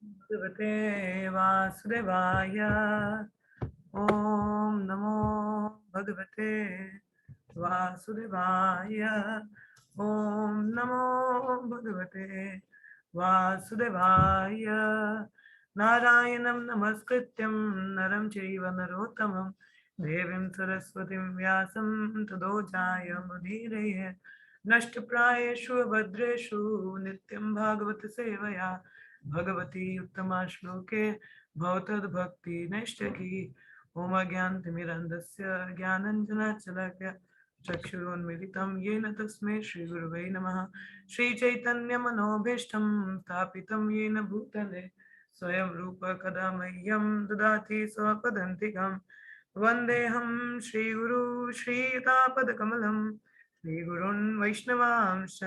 भगवते वासुदेवाय। ओम नमो भगवते वासुदेवाय। ओम नमो भगवते वासुदेवाय। नारायणं नमस्कृत्यं नरं चैव नरोत्तमं देवीं सरस्वतीं व्यासं ततो जयमुदीरये। नष्टप्रायेषु भद्रेषु नित्यं भागवत सेवया भगवती उत्तमा श्लोके भवतद्भक्ति नैष्ठकी। ओम अज्ञानतिमिरन्धस्य ज्ञानञ्जनशलाकया चक्षुरुन्मीलितं येन तस्मै श्रीगुरुवे नमः। श्रीचैतन्यमनोभीष्टं स्थापितं येन भूतले स्वयं रूप कदा मह्यं ददाति स्वपदन्तिकं। वन्देऽहं श्रीगुरु श्रीयुतापदकमलं श्रीगुरुन् वैष्णवांश्च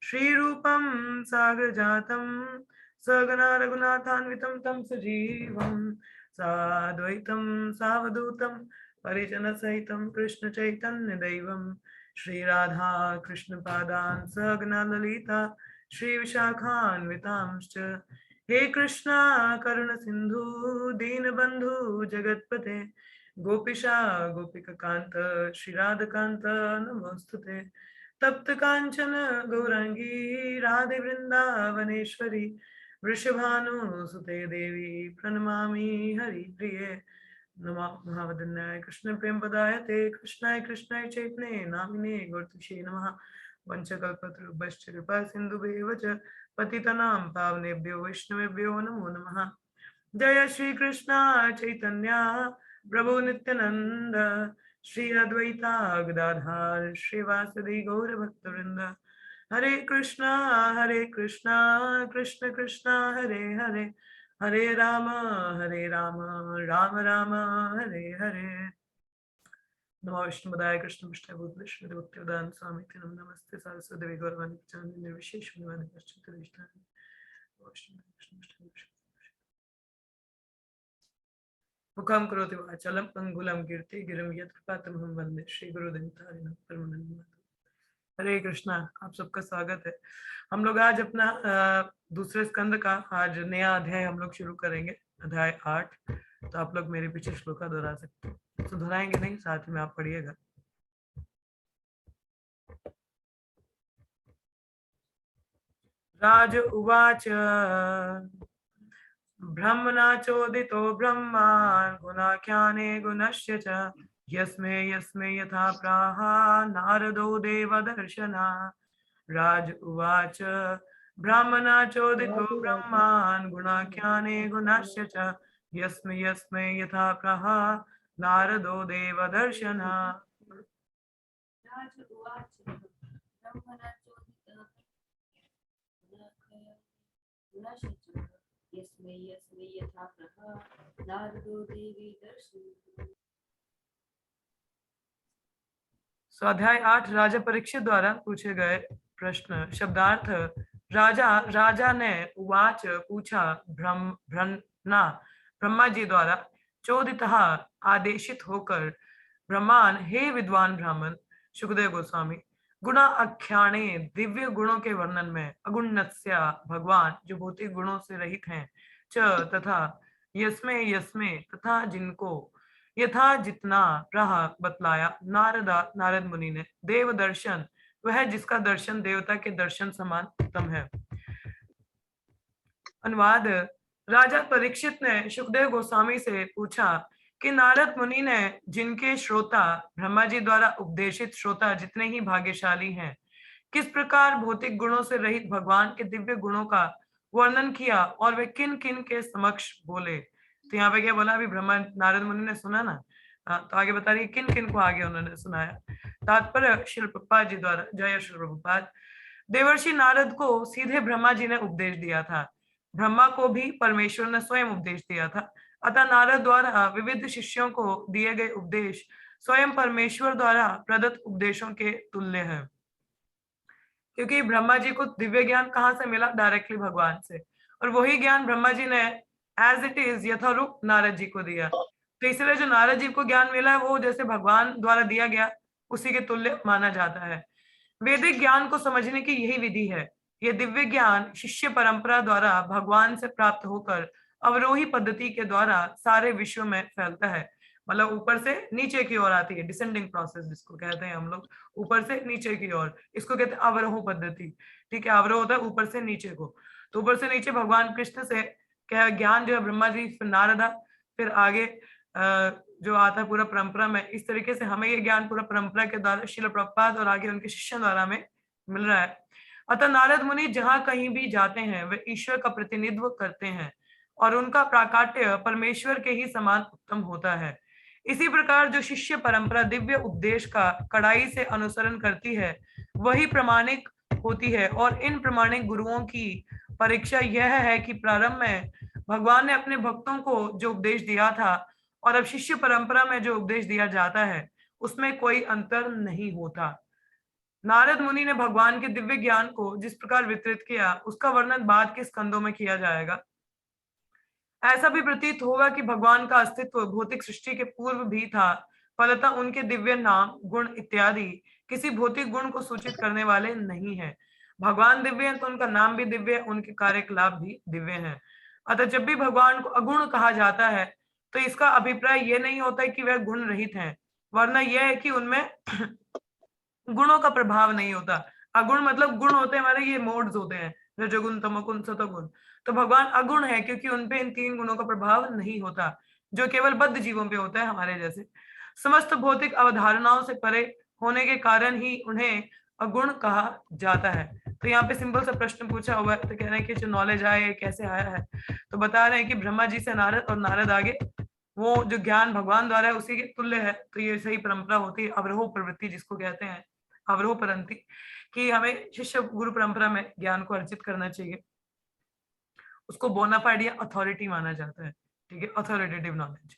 श्रीरूपं सागरजातं सगना रघुनाथान्वितं तं सजीवं साद्वैतं सावधूतं परिजनसहितं कृष्णचैतन्यदैवं श्रीराधा कृष्णपादान् सगना ललिता श्रीविशाखान्वितांश्च। हे कृष्णा करुण सिंधु दीनबंधु जगतपते गोपिशा गोपिकांत श्रीराधकांत नमोस्तुते। तप्त कांचन गौरांगी राधे वृंदावनेश्वरी वृषभानुसुते देवी प्रणमामि हरिप्रिये। नमः महावदन्याय कृष्ण प्रेम पदाय ते कृष्णाय कृष्णाय चैतन्ये नामिने गौरतुषे नमः। वंशकल्पतरुभ्यश्च कृपा सिन्धुभ्येव च पतितनां पावनेभ्यो वैष्णवेभ्यो नमो नमः। जय श्री कृष्ण चैतन्य प्रभु नित्यानंद श्री अद्वैता गदाधर श्रीवासदि गौर भक्तवृंद। हरे कृष्णा कृष्ण कृष्ण हरे हरे हरे राम राम राम हरे हरे। नमो विष्णुपदाय कृष्ण पृष्ठाय भूतले भक्तिवेदांत स्वामी ते नमस्ते सारस्वती देवी गौरवाणी प्रचारणे निर्विशेष शून्यवादी पश्चिम विष्णु मुखं करोति वाचालं पंगुलं कीर्ति गिरिं यत्कृपातमहं वन्दे श्रीगुरुदिनतारिणं परमानन्दं। हरे कृष्णा। आप सबका स्वागत है। हम लोग आज अपना दूसरे स्कंद का आज नया अध्याय हम लोग शुरू करेंगे, अध्याय 8। तो आप लोग मेरे पीछे श्लोका दोहरा सकते हैं, तो दोहराएंगे नहीं, साथ में आप पढ़िएगा। राज उवाच ब्रह्मणा चोदितो ब्रह्मा गुणाख्याने गुणस्य च यस्मे यस्मे यथा प्राह नारदो देवदर्शना। राज उवाच ब्राह्मणा चोदितो ब्रह्मान् गुणाख्याने गुणस्य च यस्मै यस्मै यथा प्रह नारदो देवदर्शना। स्वाध्याय 8 राजा परीक्षित द्वारा पूछे गए प्रश्न। शब्दार्थ। राजा ने उवाच पूछा ब्रह्मा जी द्वारा चोदितः आदेशित होकर ब्रह्मान, हे विद्वान ब्राह्मण। सुखदेव गोस्वामी। गुणा आख्याने दिव्य गुणों के वर्णन में अगुण्यस्य भगवान जो भौतिक गुणों से रहित हैं च तथा यस्मे यस्मे तथा जिनको यथा जितना प्रह बतलाया नारद मुनि ने देव दर्शन वह जिसका दर्शन देवता के दर्शन समान उत्तम है। अनुवाद। राजा परीक्षित ने सुखदेव गोस्वामी से पूछा कि नारद मुनि ने जिनके श्रोता ब्रह्मा जी द्वारा उपदेशित श्रोता जितने ही भाग्यशाली हैं, किस प्रकार भौतिक गुणों से रहित भगवान के दिव्य गुणों का वर्णन किया और वे किन किन के समक्ष बोले। तो यहाँ पे क्या बोला, अभी ब्रह्मा नारद मुनि ने सुना ना, तो आगे बता रही किन किन को आगे उन्होंने सुनाया। तात्पर्य श्री प्रभुपाद जी द्वारा। जय श्री प्रभुपाद। देवर्षि नारद को सीधे ब्रह्मा जी ने उपदेश दिया था। ब्रह्मा को भी परमेश्वर ने स्वयं उपदेश दिया था। अतः नारद द्वारा विविध शिष्यों को दिए गए उपदेश स्वयं परमेश्वर द्वारा प्रदत्त उपदेशों के तुल्य है। क्योंकि ब्रह्मा जी को दिव्य ज्ञान कहाँ से मिला? डायरेक्टली भगवान से। और वही ज्ञान ब्रह्मा जी ने एज इट इज यथारूप नारद जी को दिया। तो इसलिए जो नारद जी को ज्ञान मिला है वो जैसे भगवान द्वारा दिया गया उसी के तुल्य माना जाता है। वैदिक ज्ञान को समझने की यही विधि है ये दिव्य ज्ञान शिष्य परंपरा द्वारा भगवान से प्राप्त होकर अवरोही पद्धति के द्वारा सारे विश्व में फैलता है। मतलब ऊपर से नीचे की ओर आती है, डिसेंडिंग प्रोसेस जिसको कहते हैं हम लोग, ऊपर से नीचे की ओर, इसको कहते हैं अवरोह पद्धति। ठीक है, अवरोह होता है ऊपर से नीचे को। तो ऊपर से नीचे भगवान कृष्ण से क्या ज्ञान जो है ब्रह्मा जी, फिर नारदा, फिर आगे जो आता है पूरा परंपरा में। इस तरीके से हमें ये ज्ञान पूरा परंपरा के द्वारा श्रील प्रभुपाद और आगे उनके शिष्यों द्वारा हमें मिल रहा है। अतः नारद मुनि जहां कहीं भी जाते हैं वे ईश्वर का प्रतिनिधित्व करते हैं और उनका प्राकाट्य परमेश्वर के ही समान उत्तम होता है। इसी प्रकार जो शिष्य परंपरा दिव्य उपदेश का कड़ाई से अनुसरण करती है वही प्रमाणिक होती है। और इन प्रमाणिक गुरुओं की परीक्षा यह है कि प्रारंभ में भगवान ने अपने भक्तों को जो उपदेश दिया था और अब शिष्य परंपरा में जो उपदेश दिया जाता है उसमें कोई अंतर नहीं होता। नारद मुनि ने भगवान के दिव्य ज्ञान को जिस प्रकार वितरित किया उसका वर्णन बाद के स्कंदों में किया जाएगा। ऐसा भी प्रतीत होगा कि भगवान का अस्तित्व भौतिक सृष्टि के पूर्व भी था। फलतः उनके दिव्य नाम, गुण इत्यादि किसी भौतिक गुण को सूचित करने वाले नहीं है। भगवान दिव्य हैं तो उनका नाम भी दिव्य है, उनके कार्यकलाप भी दिव्य हैं। अतः जब भी भगवान को अगुण कहा जाता है तो इसका अभिप्राय यह नहीं होता है कि वह गुण रहित हैं, वरना यह है कि उनमें गुणों का प्रभाव नहीं होता। अगुण मतलब गुण होते हैं हमारे, ये मोड्स होते हैं, रजोगुण, तमोगुण, सतोगुण। तो भगवान अगुण है क्योंकि उनपे इन तीन गुणों का प्रभाव नहीं होता, जो केवल बद्ध जीवों पे होता है हमारे जैसे। समस्त भौतिक अवधारणाओं से परे होने के कारण ही उन्हें अगुण कहा जाता है। तो यहाँ पे सिंपल सा प्रश्न पूछा हुआ है, तो कह रहे हैं कि जो नॉलेज आया कैसे आया है, तो बता रहे हैं कि ब्रह्मा जी से नारद और नारद आगे वो जो ज्ञान भगवान द्वारा है उसी के तुल्य है। तो ये सही परंपरा होती है, अवरोह प्रवृत्ति जिसको कहते हैं, अवरोह परंती, कि हमें शिष्य गुरु परंपरा में ज्ञान को अर्जित करना चाहिए। उसको बोनाफाइड या अथॉरिटी माना जाता है। ठीक है, अथॉरिटेटिव नॉलेज।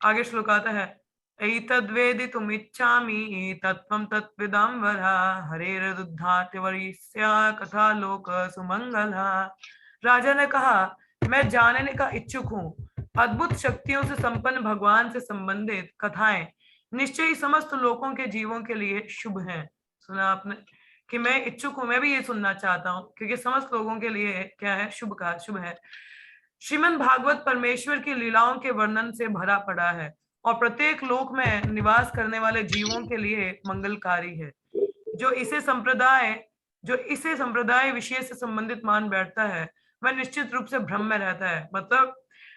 आगे श्लोक आता है, एतद्वेदितुमिच्छामि तत्त्वं तत्विदं वरा हरेर्दुद्धात्यवर्यस्या कथा लोक सुमंगला। राजा ने कहा, मैं जानने का इच्छुक हूँ, अद्भुत शक्तियों से संपन्न भगवान से संबंधित कथाएं निश्चय ही समस्त लोगों के जीवों के लिए शुभ हैं। सुना आपने कि मैं इच्छुक हूं, मैं भी ये सुनना चाहता हूँ क्योंकि समस्त लोगों के लिए क्या है, शुभ का शुभ है। श्रीमद् भागवत परमेश्वर की लीलाओं के वर्णन से भरा पड़ा है और प्रत्येक लोक में निवास करने वाले जीवों के लिए मंगलकारी है। जो इसे संप्रदाय विशेष से संबंधित मान बैठता है वह निश्चित रूप से भ्रम में रहता है। मतलब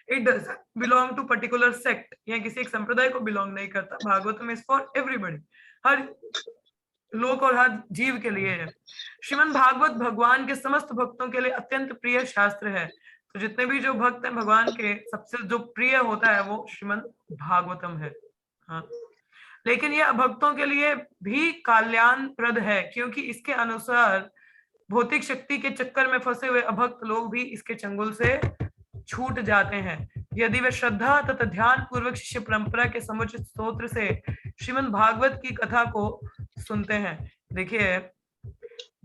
it does belong to particular sect या किसी एक संप्रदाय को बिलोंग नहीं करता। भागवतम इज फॉर एवरीबडी, हर लोक और हर जीव के लिए है। श्रीमद् भागवत भगवान के समस्त भक्तों के लिए अत्यंत प्रिय शास्त्र है। तो जितने भी जो भक्त हैं भगवान के, सबसे जो प्रिय होता है वो श्रीमद् भागवतम है। हाँ, लेकिन यह भक्तों के लिए भी कल्याणप्रद है क्योंकि इसके अनुसार भौतिक शक्ति के चक्कर में फंसे हुए अभक्त लोग भी इसके चंगुल से छूट जाते हैं यदि वे श्रद्धा तथा ध्यान पूर्वक शिष्य परंपरा के समुचित स्तोत्र से श्रीमद् भागवत की कथा को सुनते हैं। देखिए,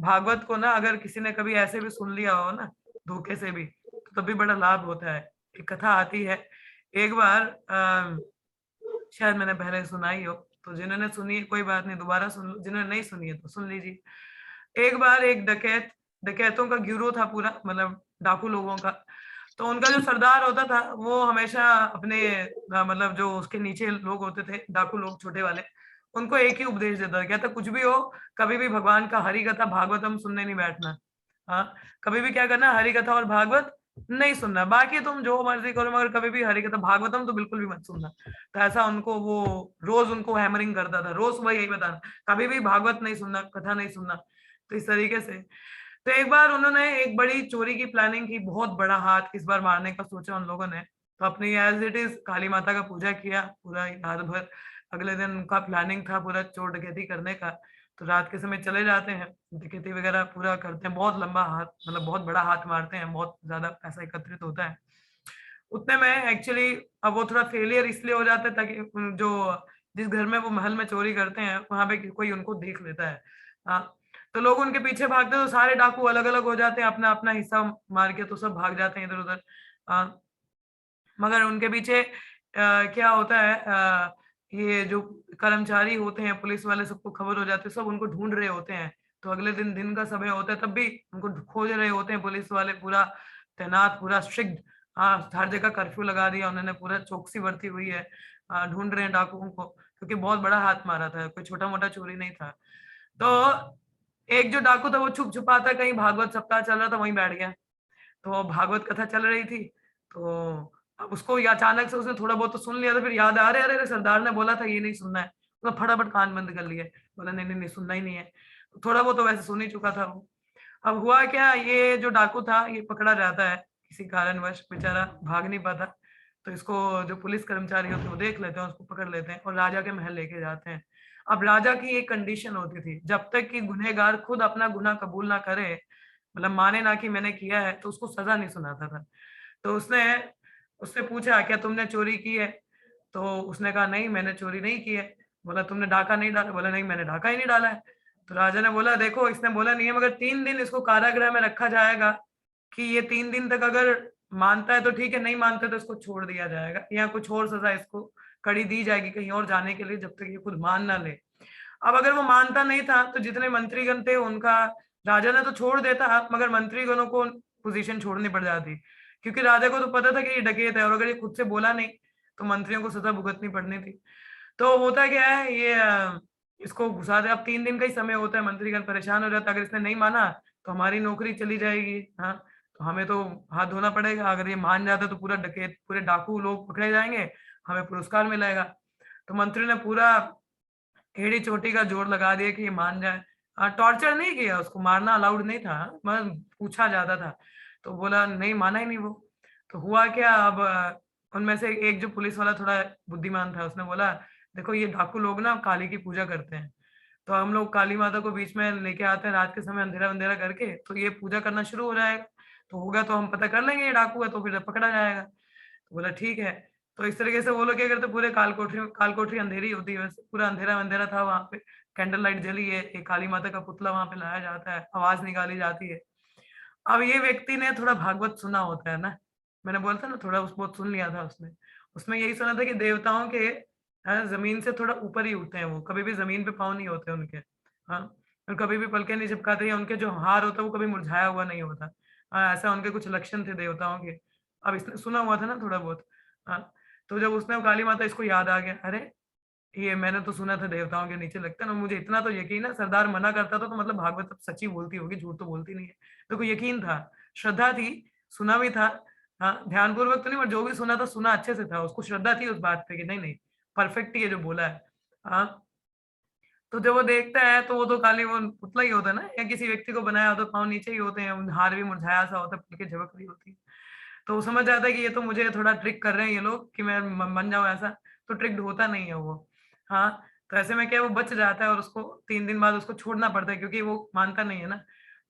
भागवत को ना अगर किसी ने कभी ऐसे भी सुन लिया हो ना धोखे से भी, तो तभी बड़ा लाभ होता है। एक कथा आती है, एक बार शायद मैंने पहले सुनाई हो, तो जिन्होंने सुनी है कोई बात नहीं, दोबारा सुन लो, जिन्होंने नहीं सुनी है तो सुन लीजिए। एक बार एक डकैतों का गिरोह था पूरा, मतलब डाकू लोगों का। तो उनका जो सरदार होता था वो हमेशा अपने मतलब जो उसके नीचे लोग होते थे, डाकू लोग छोटे वाले, उनको एक ही उपदेश देता था, कहता कुछ भी हो कभी भी भगवान का हरि कथा भागवतम सुनने नहीं बैठना। हाँ, कभी भी क्या करना, हरि कथा और भागवत नहीं सुनना, बाकी तुम जो मर्जी करो मगर कभी भी हरि कथा भागवतम तो बिल्कुल भी मत सुनना। तो ऐसा उनको वो रोज उनको हैमरिंग करता था, रोज सुबह यही बताना, कभी भी भागवत नहीं सुनना, कथा नहीं सुनना। तो इस तरीके से तो एक बार उन्होंने एक बड़ी चोरी की प्लानिंग की, बहुत बड़ा हाथ इस बार मारने का सोचा उन लोगों ने। तो अपनी एज इट इज काली माता का पूजा किया पूरा रात भर। अगले दिन उनका प्लानिंग था पूरा चोर डकैती करने का। तो रात के समय चले जाते हैं, डकैती वगैरह पूरा करते हैं, बहुत लंबा हाथ, मतलब बहुत बड़ा हाथ मारते हैं, बहुत ज्यादा पैसा एकत्रित होता है। उतने में एक्चुअली अब वो थोड़ा फेलियर इसलिए हो जाता है ताकि जो जिस घर में वो महल में चोरी करते हैं वहां पे कोई उनको देख लेता है। हाँ, तो लोग उनके पीछे भागते हैं, तो सारे डाकू अलग अलग हो जाते हैं, अपना अपना हिस्सा मार के तो सब भाग जाते हैं इधर उधर। मगर उनके पीछे क्या होता है, ये जो कर्मचारी होते हैं पुलिस वाले, सबको खबर हो जाती है, सब उनको ढूंढ रहे होते हैं। तो अगले दिन दिन का समय होता है, तब भी उनको खोज रहे होते हैं पुलिस वाले, पूरा तैनात, पूरा स्ट्रिक्ट। हाँ, हर जगह कर्फ्यू लगा दिया उन्होंने, पूरा चौकसी बरती हुई है। ढूंढ रहे हैं डाकुओं को, क्योंकि बहुत बड़ा हाथ मारा था, कोई छोटा मोटा चोरी नहीं था। तो एक जो डाकू था वो छुप छुपाता कहीं भागवत सप्ताह चल रहा था वहीं बैठ गया। तो भागवत कथा चल रही थी, तो अब उसको या अचानक से उसने थोड़ा बहुत तो सुन लिया था, फिर याद आ रहे अरे अरे सरदार ने बोला था ये नहीं सुनना है। तो फटाफट कान बंद कर लिए, बोला नहीं नहीं नहीं सुनना ही नहीं है। तो थोड़ा बहुत तो वैसे सुन ही चुका था वो। अब हुआ क्या, ये जो डाकू था ये पकड़ा जाता है, किसी कारणवश बेचारा भाग नहीं पाता। तो इसको जो पुलिस कर्मचारी होते हैं वो देख लेते हैं, उसको पकड़ लेते हैं और राजा के महल लेके जाते हैं। अब राजा की एक कंडीशन होती थी, जब तक कि गुनहगार खुद अपना गुनाह कबूल ना करे, मतलब माने ना कि मैंने किया है, तो उसको सजा नहीं सुनाता था। तो उसने उससे पूछा क्या तुमने चोरी की है? तो उसने कहा नहीं मैंने चोरी नहीं की है। बोला तुमने डाका नहीं डाला? बोला नहीं मैंने डाका ही नहीं डाला है। तो राजा ने बोला देखो इसने बोला नहीं है, मगर 3 दिन इसको कारागृह में रखा जाएगा, कि ये 3 दिन तक अगर मानता है तो ठीक है, नहीं मानता तो इसको छोड़ दिया जाएगा, या कुछ और सजा इसको कड़ी दी जाएगी कहीं और जाने के लिए, जब तक ये खुद मान ना ले। अब अगर वो मानता नहीं था तो जितने मंत्रीगण थे उनका, राजा ने तो छोड़ देता, मगर मंत्रीगणों को पोजीशन छोड़नी पड़ जाती, क्योंकि राजा को तो पता था कि ये डकैत है, और अगर ये खुद से बोला नहीं तो मंत्रियों को सजा भुगतनी पड़नी थी। तो होता क्या है, ये इसको घुसा दे। अब 3 दिन का ही समय होता है, मंत्रीगण परेशान हो जाता है, अगर इसने नहीं माना तो हमारी नौकरी चली जाएगी। हाँ, तो हमें तो हाथ धोना पड़ेगा, अगर ये मान जाता तो पूरा डकैत, पूरे डाकू लोग पकड़े जाएंगे, हमें पुरस्कार मिलेगा। तो मंत्री ने पूरा एड़ी चोटी का जोर लगा दिया कि ये मान जाए। टॉर्चर नहीं किया, उसको मारना अलाउड नहीं था, मतलब पूछा जाता था। तो बोला नहीं, माना ही नहीं वो। तो हुआ क्या, अब उनमें से एक जो पुलिस वाला थोड़ा बुद्धिमान था, उसने बोला देखो ये डाकू लोग ना काली की पूजा करते हैं, तो हम लोग काली माता को बीच में लेके आते हैं रात के समय अंधेरा अंधेरा करके, तो ये पूजा करना शुरू हो जाएगा, तो होगा तो हम पता कर लेंगे ये डाकू है, तो फिर पकड़ा जाएगा। तो बोला ठीक है। तो इस तरीके से वो लोग क्या करते, पूरे काल कोठरी अंधेरी होती है, वैसे पूरा अंधेरा अंधेरा था वहां पे। कैंडल लाइट जली है, एक काली माता का पुतला वहां पे लाया जाता है, आवाज निकाली जाती है। अब ये व्यक्ति ने थोड़ा भागवत सुना होता है ना, मैंने बोला था ना थोड़ा उस बहुत सुन लिया था उसने। उसमें यही सुना था कि देवताओं के जमीन से थोड़ा ऊपर ही उठते हैं, वो कभी भी जमीन पे पाँव नहीं होते उनके। हाँ, और कभी भी पलके नहीं झपकाते, या उनके जो हार होता है वो कभी मुरझाया हुआ नहीं होता। हाँ, ऐसा उनके कुछ लक्षण थे देवताओं के। अब इसने सुना हुआ था ना थोड़ा बहुत। हाँ, तो जब उसने काली माता, इसको याद आ गया, अरे ये मैंने तो सुना था देवताओं के नीचे लगता है ना, मुझे इतना तो यकीन है सरदार मना करता था तो मतलब भागवत सच्ची बोलती होगी, झूठ तो बोलती नहीं है। तो को यकीन था, श्रद्धा थी, सुना भी था। हाँ, ध्यानपूर्वक तो नहीं, पर जो भी सुना था सुना अच्छे से था, उसको श्रद्धा थी उस बात पे कि नहीं नहीं परफेक्ट ही है जो बोला है। हाँ, तो जब वो देखता है तो वो तो खाली वो पुतला ही होता है ना, या किसी व्यक्ति को बनाया होता, पाँव नीचे ही होते हैं, हार भी मुरझाया सा होता है, पलके झपक रही होती है। तो वो समझ जाता है कि ये तो मुझे थोड़ा ट्रिक कर रहे हैं ये लोग, कि मैं बन जाऊं ऐसा। तो ट्रिक्ड होता नहीं है वो। हाँ, तो ऐसे में क्या है, वो बच जाता है और उसको 3 दिन बाद उसको छोड़ना पड़ता है, क्योंकि वो मानता नहीं है ना।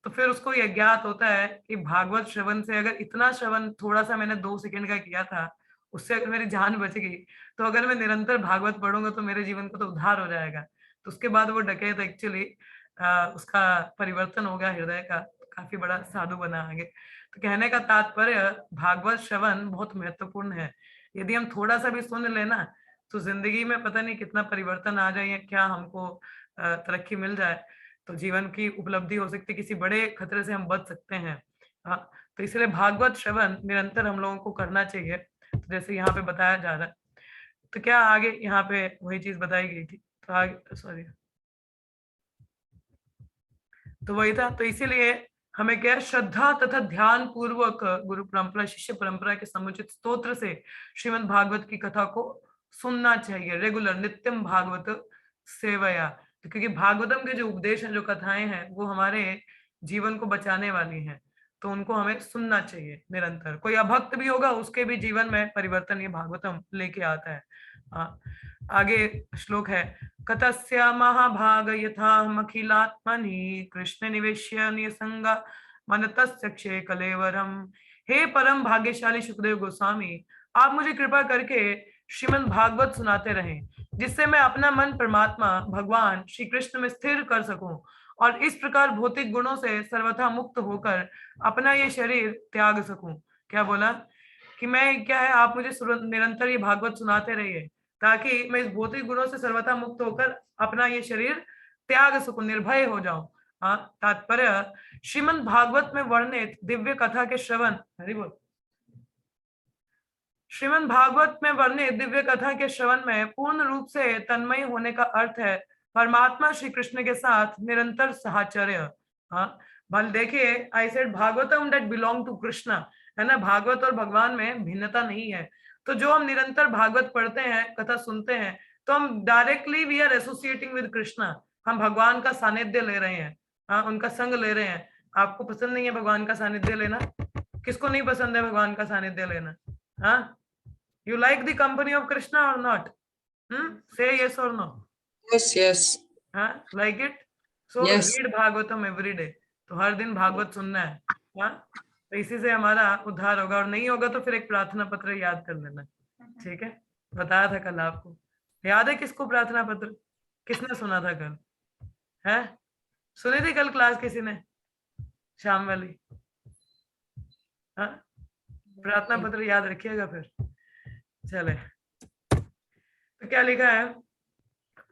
तो फिर उसको ये ज्ञात होता है कि भागवत श्रवण से, अगर इतना श्रवण थोड़ा सा मैंने 2 सेकंड का किया था, उससे अगर मेरी जान बच गई, तो अगर मैं निरंतर भागवत पढ़ूंगा तो मेरे जीवन को तो उद्धार हो जाएगा। तो उसके बाद वो डकैत एक्चुअली उसका परिवर्तन हो गया हृदय का, काफी बड़ा साधु बना आगे। तो कहने का तात्पर्य, भागवत श्रवण बहुत महत्वपूर्ण है। यदि हम थोड़ा सा भी सुन लेना, तो जिंदगी में पता नहीं कितना परिवर्तन आ जाए, या क्या हमको तरक्की मिल जाए, तो जीवन की उपलब्धि हो सकती है, किसी बड़े खतरे से हम बच सकते हैं। हाँ, तो इसलिए भागवत श्रवण निरंतर हम लोगों को करना चाहिए। तो जैसे यहाँ पे बताया जा रहा है, तो क्या आगे यहाँ पे वही चीज बताई गई थी, तो आगे सॉरी, तो वही था। तो इसीलिए हमें क्या है, श्रद्धा तथा ध्यान पूर्वक गुरु परंपरा, शिष्य परंपरा के समुचित स्तोत्र से श्रीमद् भागवत की कथा को सुनना चाहिए, रेगुलर नित्यम भागवत सेवया। तो क्योंकि भागवतम के जो उपदेश हैं, जो कथाएं हैं, वो हमारे जीवन को बचाने वाली हैं, तो उनको हमें सुनना चाहिए निरंतर। कोई अभक्त भी होगा उसके भी जीवन में परिवर्तन ये भागवतम लेके आता है। हाँ, आगे श्लोक है, कतस्य महाभाग यथाहमखिलात्मनि कृष्ण निवेश्य निसंग मनतस्य क्षे कलेवरम। हे परम भाग्यशाली सुखदेव गोस्वामी, आप मुझे कृपा करके श्रीमद् भागवत सुनाते रहें, जिससे मैं अपना मन परमात्मा भगवान श्री कृष्ण में स्थिर कर सकूं, और इस प्रकार भौतिक गुणों से सर्वथा मुक्त होकर अपना ये शरीर त्याग सकूं। क्या बोला कि मैं क्या है, आप मुझे निरंतर ये भागवत सुनाते रहिए, ताकि मैं इस भौतिक गुणों से सर्वथा मुक्त होकर अपना ये शरीर त्याग सकूं, निर्भय हो जाऊं। हाँ, तात्पर्य श्रीमद् भागवत में वर्णित दिव्य कथा के श्रवण, हरि बोल, श्रीमद् भागवत में वर्णित दिव्य कथा के श्रवण में पूर्ण रूप से तन्मय होने का अर्थ है परमात्मा श्री कृष्ण के साथ निरंतर साहचर्य। हाँ, भले देखिए, I said Bhagavatam that belong to Krishna, है ना, भागवत और भगवान में भिन्नता नहीं है। तो जो हम निरंतर भागवत पढ़ते हैं, कथा सुनते हैं, तो हम directly we are associating with Krishna, हम भगवान का सानिध्य ले रहे हैं, हाँ, उनका संग ले रहे हैं। आपको पसंद नहीं है भगवान का सानिध्य लेना? किसको नहीं पसंद है भगवान का सानिध्य लेना? हाँ, you like the company of Krishna or not? Say yes or no. Yes, yes. हाँ, like it? So Yes. read Bhagavatam every day. तो हर दिन भागवत सुनना है। हाँ, तो इसी से हमारा उद्धार होगा, और नहीं होगा तो फिर एक प्रार्थना पत्र याद कर लेना, ठीक है? बताया था कल आपको, याद है किसको प्रार्थना पत्र? किसने सुना था कल? है, सुनी थी कल क्लास किसी ने? शाम वाली? हाँ, प्रार्थना पत्र याद रखिएगा फिर। चले, तो क्या लिखा है?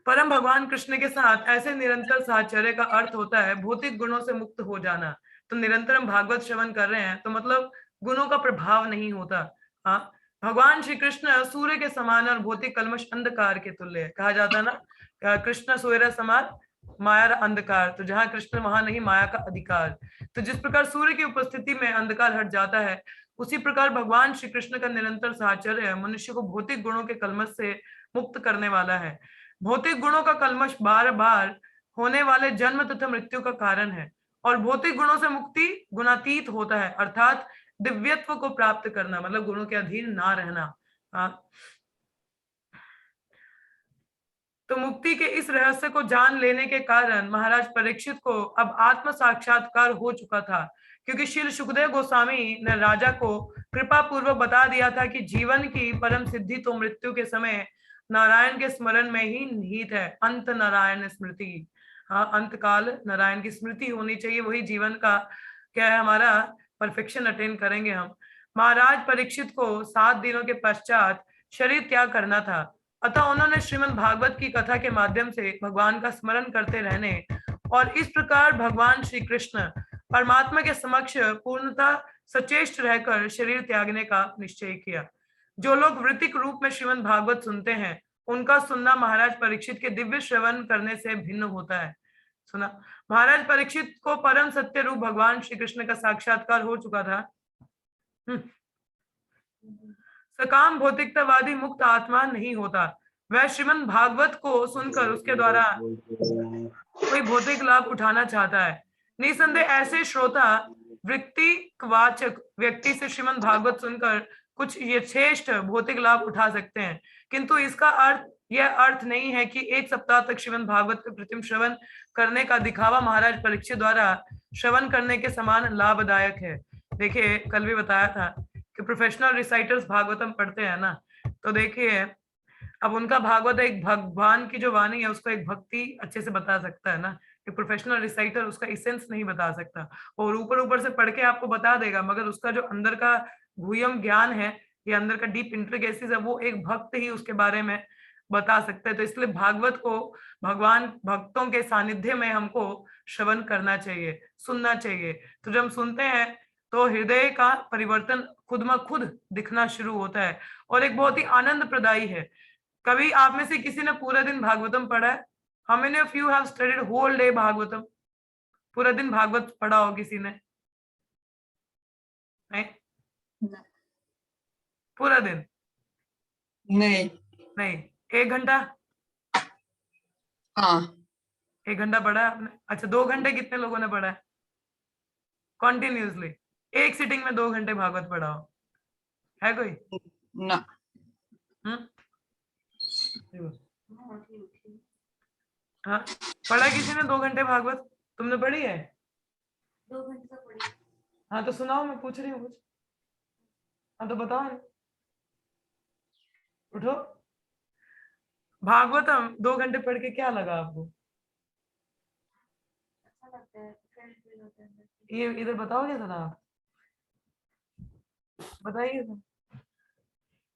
परम भगवान कृष्ण के साथ ऐसे निरंतर साहचर्य का अर्थ होता है भौतिक गुणों से मुक्त हो जाना। तो निरंतर हम भागवत श्रवण कर रहे हैं, तो मतलब गुणों का प्रभाव नहीं होता। हाँ, भगवान श्री कृष्ण सूर्य के समान और भौतिक कल्मश अंधकार के तुल्य है। कहा जाता है ना, कृष्ण सूर्य समान माया अंधकार, तो जहां कृष्ण वहां नहीं माया का अधिकार। तो जिस प्रकार सूर्य की उपस्थिति में अंधकार हट जाता है, उसी प्रकार भगवान श्री कृष्ण का निरंतर साहचर्य मनुष्य को भौतिक गुणों के कलमश से मुक्त करने वाला है। भौतिक गुणों का कलमश बार बार होने वाले जन्म तथा मृत्यु का कारण है, और भौतिक गुणों से मुक्ति गुणातीत होता है, अर्थात दिव्यत्व को प्राप्त करना, मतलब गुणों के अधीन ना रहना। तो मुक्ति के इस रहस्य को जान लेने के कारण महाराज परीक्षित को अब आत्म साक्षात्कार हो चुका था, क्योंकि श्री सुखदेव गोस्वामी ने राजा को कृपा पूर्वक बता दिया था कि जीवन की परम सिद्धि तो मृत्यु के समय नारायण के स्मरण में ही निहित है। अंत नारायण स्मृति, हाँ, अंत काल नारायण की स्मृति होनी चाहिए, वही जीवन का क्या है, हमारा परफेक्शन अटेन करेंगे हम। महाराज परीक्षित को 7 दिनों के पश्चात शरीर त्याग करना था, अतः उन्होंने श्रीमद् भागवत की कथा के माध्यम से भगवान का स्मरण करते रहने और इस प्रकार भगवान श्री कृष्ण परमात्मा के समक्ष पूर्णतः सचेष्ट रहकर शरीर त्यागने का निश्चय किया। जो लोग वृत्तिक रूप में श्रीमद् भागवत सुनते हैं, उनका सुनना महाराज परीक्षित के दिव्य श्रवण करने से भिन्न होता है। सुना, महाराज परीक्षित को परम सत्य रूप भगवान श्री कृष्ण का साक्षात्कार हो चुका था। सकाम भौतिकतावादी मुक्त आत्मा नहीं होता, वह श्रीमद् भागवत को सुनकर उसके द्वारा कोई भौतिक लाभ उठाना चाहता है। निसंदेह ऐसे श्रोता वृत्तिवाचक व्यक्ति से श्रीमद् भागवत सुनकर कुछ यथेष्ट भौतिक लाभ उठा सकते हैं, किंतु इसका अर्थ यह अर्थ नहीं है कि 1 सप्ताह तक श्रीमद् भागवत के प्रतिम श्रवण करने का दिखावा महाराज परीक्षित द्वारा श्रवण करने के समान लाभदायक है। देखिए, कल भी बताया था कि प्रोफेशनल रिसाइटर्स भागवतम पढ़ते हैं ना, तो देखिए अब उनका भागवत एक भगवान की जो वाणी है उसको एक भक्ति अच्छे से बता सकता है ना, कि प्रोफेशनल रिसाइटर उसका इसेंस नहीं बता सकता, और ऊपर ऊपर से पढ़ के आपको बता देगा, मगर उसका जो अंदर का गुह्यम ज्ञान है या अंदर का डीप इंट्रिकेसीज है, वो एक भक्त ही उसके बारे में बता सकते हैं। तो इसलिए भागवत को भगवान भक्तों के सानिध्य में हमको श्रवण करना चाहिए, सुनना चाहिए। तो जब हम सुनते हैं तो हृदय का परिवर्तन खुद में खुद दिखना शुरू होता है, और एक बहुत ही आनंद प्रदायी है। कभी आप में से किसी ने पूरा दिन भागवतम पढ़ा है? How many of you have studied whole day Bhagavatam? पूरा दिन भागवत पढ़ा हो किसी ने? नहीं, पूरा दिन नहीं। नहीं, 1 घंटा? हाँ, 1 घंटा पढ़ा है आपने? अच्छा, 2 घंटे कितने लोगों ने पढ़ा है कॉन्टिन्यूसली? एक सिटिंग में 2 घंटे भागवत पढ़ा हो, है कोई? ना। हाँ, पढ़ा किसी ने 2 घंटे भागवत? तुमने पढ़ी है? 2 घंटे तो पढ़ी। हाँ, तो सुनाओ, मैं पूछ रही हूँ कुछ। हाँ, तो बताओ, उठो। भागवतम 2 घंटे पढ़ के क्या लगा आपको? अच्छा लगता है, फ्रेश फील होता है। ये इधर बताओगे जरा, आप बताइए।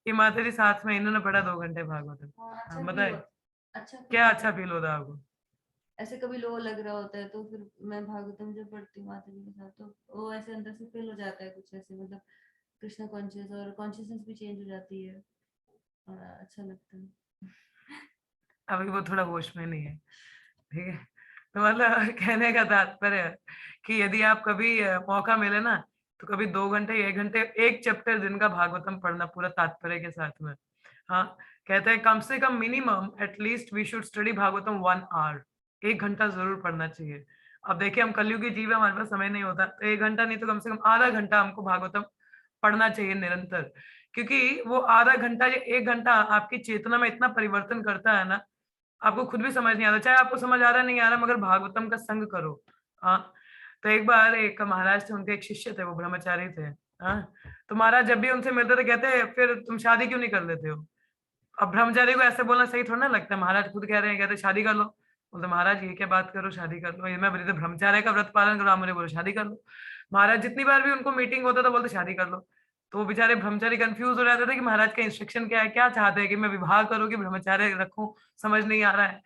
ये माता जी साथ में इन्होंने पढ़ा 2 घंटे भागवतम, अच्छा हाँ, बताए अच्छा क्या अच्छा फील होता है आपको? ऐसे कभी लो लग रहा होता है तो फिर मैं भागवतम जब पढ़ती हूँ माता जी के साथ तो वो ऐसे अंदर से फील हो जाता है कुछ ऐसे, मतलब कृष्णा कॉन्शियस, और कॉन्शियसनेस भी चेंज हो जाती है और अच्छा लगता है। अभी वो थोड़ा होश में नहीं है, ठीक है। तो मतलब कहने का तात्पर्य है कि यदि आप कभी मौका मिले ना, तो कभी 2 घंटे 1 घंटे एक चैप्टर दिन का भागवतम पढ़ना पूरा तात्पर्य के साथ में। हाँ, कहते हैं कम से कम minimum at least we should study Bhagavatam 1 hour. 1 घंटा जरूर पढ़ना चाहिए। अब देखिए हम कलयुगी जीव है, हमारे पास समय नहीं होता, तो 1 घंटा नहीं तो कम से कम आधा घंटा हमको भागवतम पढ़ना चाहिए निरंतर। क्योंकि वो आधा घंटा या 1 घंटा आपकी चेतना में इतना परिवर्तन करता है ना, आपको खुद भी समझ नहीं आता, चाहे आपको समझ आ रहा नहीं आ रहा, मगर भागवतम का संग करो। हाँ, तो एक बार एक महाराज थे, उनके एक शिष्य थे, वो ब्रह्मचारी थे। हाँ, तो महाराज जब भी उनसे मिलते थे कहते फिर तुम शादी क्यों नहीं कर लेते हो। अब ब्रह्मचारी को ऐसे बोलना सही थोड़ा ना लगता है, महाराज खुद कह रहे हैं, कहते शादी कर लो। बोलते महाराज ये क्या बात करो, शादी कर लो, ये मैं बोले तो ब्रह्मचार्य का व्रत पालन करो, आप मुझे बोलो शादी कर लो। महाराज जितनी बार भी उनको मीटिंग होता था बोलते शादी कर लो। तो वो बेचारे ब्रह्मचारी कंफ्यूज हो जाते थे कि महाराज का इंस्ट्रक्शन क्या है, क्या चाहते हैं कि मैं विवाह करूं कि ब्रह्मचार्य रखूं, समझ नहीं आ रहा है।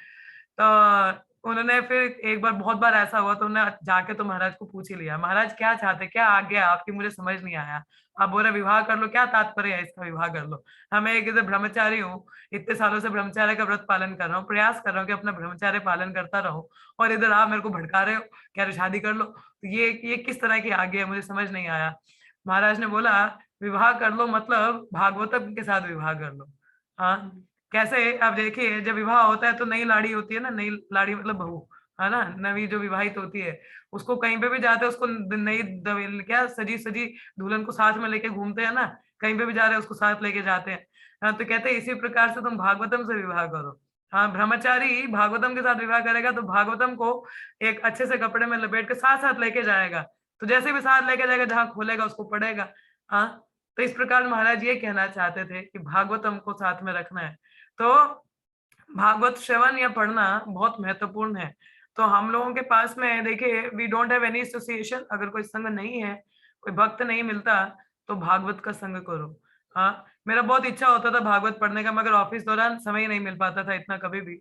तो उन्होंने फिर एक बार, बहुत बार ऐसा हुआ, तो उन्होंने जाके तो महाराज को पूछ ही लिया, महाराज क्या चाहते, क्या आज्ञा है आपकी, मुझे समझ नहीं आया। आप बोल रहे विवाह कर लो, क्या तात्पर्य है इसका, विवाह कर लो। हमें एक इधर ब्रह्मचारी हूँ, इतने सालों से ब्रह्मचार्य का व्रत पालन कर रहा हूँ, प्रयास कर रहा हूँ कि अपना ब्रह्मचार्य पालन करता रहूं, और इधर आप मेरे को भड़का रहे हो, कह रहे शादी कर लो। तो ये किस तरह की आज्ञा है, मुझे समझ नहीं आया। महाराज ने बोला विवाह कर लो मतलब भागवतम के साथ विवाह कर लो। हाँ, कैसे, अब देखिए जब विवाह होता है तो नई लाड़ी होती है ना, नई लाड़ी मतलब बहू, है ना, नवी जो विवाहित होती है, उसको कहीं पे भी जाते हैं उसको नई क्या सजी सजी दुल्हन को साथ में लेके घूमते हैं ना, कहीं पे भी जा रहे हैं उसको साथ लेके जाते हैं। हाँ, तो कहते हैं इसी प्रकार से तुम भागवतम से विवाह करो। हाँ, ब्रह्मचारी भागवतम के साथ विवाह करेगा तो भागवतम को एक अच्छे से कपड़े में लपेट के साथ साथ लेके जाएगा, तो जैसे भी साथ लेके जाएगा जहाँ खोलेगा उसको पढ़ेगा। हाँ, तो इस प्रकार महाराज ये कहना चाहते थे कि भागवतम को साथ में रखना है। तो भागवत श्रवण या पढ़ना बहुत महत्वपूर्ण है। तो हम लोगों के पास में देखिए we don't have any association, अगर कोई संग नहीं है, कोई भक्त नहीं मिलता, तो भागवत का संग करो। हाँ, मेरा बहुत इच्छा होता था भागवत पढ़ने का, मगर ऑफिस दौरान समय ही नहीं मिल पाता था इतना कभी भी।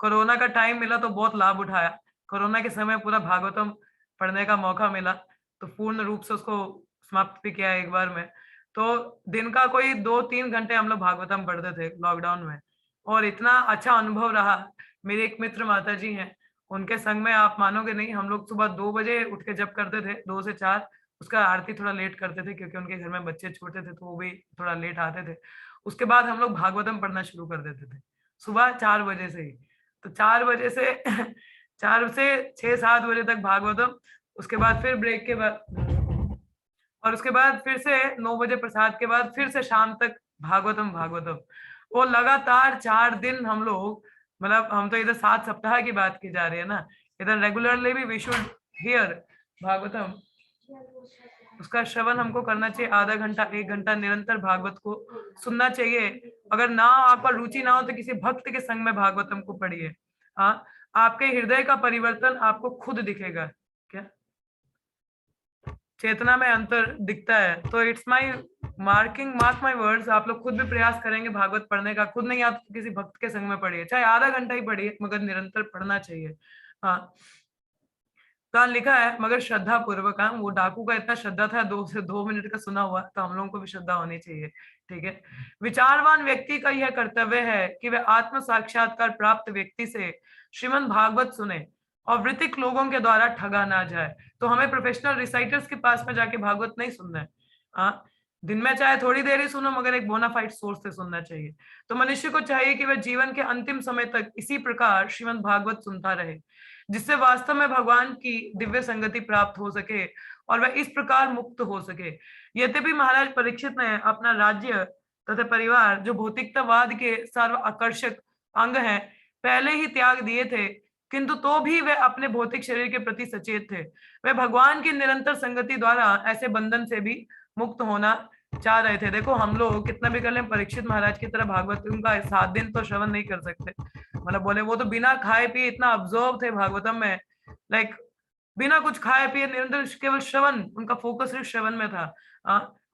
कोरोना का टाइम मिला तो बहुत लाभ उठाया, कोरोना के समय पूरा भागवतम पढ़ने का मौका मिला, तो पूर्ण रूप से उसको समाप्त भी किया एक बार में। तो दिन का कोई 2-3 घंटे हम लोग भागवतम पढ़ते थे लॉकडाउन में, और इतना अच्छा अनुभव रहा। मेरे एक मित्र माता जी हैं, उनके संग में आप मानोगे नहीं, हम लोग सुबह 2 बजे उठ के जब करते थे, 2 से 4, उसका आरती थोड़ा लेट करते थे क्योंकि उनके घर में बच्चे छोटे थे तो वो भी थोड़ा लेट आते थे। उसके बाद हम लोग भागवतम पढ़ना शुरू कर देते थे सुबह 4 बजे से ही। तो 4 बजे से 4 से 6-7 बजे तक भागवतम, उसके बाद फिर ब्रेक के बाद, और उसके बाद फिर से 9 बजे प्रसाद के बाद फिर से शाम तक भागवतम भागवतम। वो लगातार 4 दिन हम लोग, मतलब हम तो इधर 7 सप्ताह की बात की जा रही है ना, इधर रेगुलरली भी वी शुड हियर भागवतम, उसका श्रवण हमको करना चाहिए। आधा घंटा 1 घंटा निरंतर भागवत को सुनना चाहिए। अगर ना आपका रुचि ना हो तो किसी भक्त के संग में भागवतम को पढ़िए। हाँ, आपके हृदय का परिवर्तन आपको खुद दिखेगा, क्या चेतना में अंतर दिखता है। तो it's my mark my words, आप लोग खुद भी प्रयास करेंगे भागवत पढ़ने का, खुद नहीं आप किसी भक्त के संग में पढ़िए, चाहे आधा घंटा ही पढ़िए, मगर निरंतर पढ़ना चाहिए। हाँ, कहाँ लिखा है, मगर श्रद्धा पूर्वक। हाँ, वो डाकू का इतना श्रद्धा था, 2 से 2 मिनट का सुना हुआ, तो हम लोगों को भी श्रद्धा होनी चाहिए। ठीक है, विचारवान व्यक्ति का यह कर्तव्य है कि वह आत्म साक्षात्कार प्राप्त व्यक्ति से श्रीमद् भागवत सुने और वृत्तिक लोगों के द्वारा ठगा ना जाए। तो हमें प्रोफेशनल रिसाइटर्स के पास में जाके भागवत नहीं सुनना है। हाँ, दिन में चाहे थोड़ी देर ही सुनो, मगर एक बोनाफाइड सोर्स से सुनना चाहिए। तो मनुष्य को चाहिए कि वह जीवन के अंतिम समय तक इसी प्रकार श्रीमद् भागवत सुनता रहे, जिससे वास्तव में भगवान की दिव्य संगति प्राप्त हो सके और वह इस प्रकार मुक्त हो सके। यद्यपि महाराज परीक्षित ने अपना राज्य तथा परिवार, जो भौतिकतावाद के सर्व आकर्षक अंग हैं, पहले ही त्याग दिए थे, किंतु तो भी वे अपने भौतिक शरीर के प्रति सचेत थे। वे भगवान की निरंतर संगति द्वारा ऐसे बंधन से भी मुक्त होना चाह रहे थे। देखो हम लोग कितना भी कर लें, परीक्षित महाराज की तरह भागवत उनका 7 दिन तो श्रवण नहीं कर सकते। मतलब बोले वो तो बिना खाए पिए इतना ऑब्जर्व थे भागवतम में, लाइक बिना कुछ खाए पिए निरंतर केवल श्रवण, उनका फोकस सिर्फ श्रवण में था।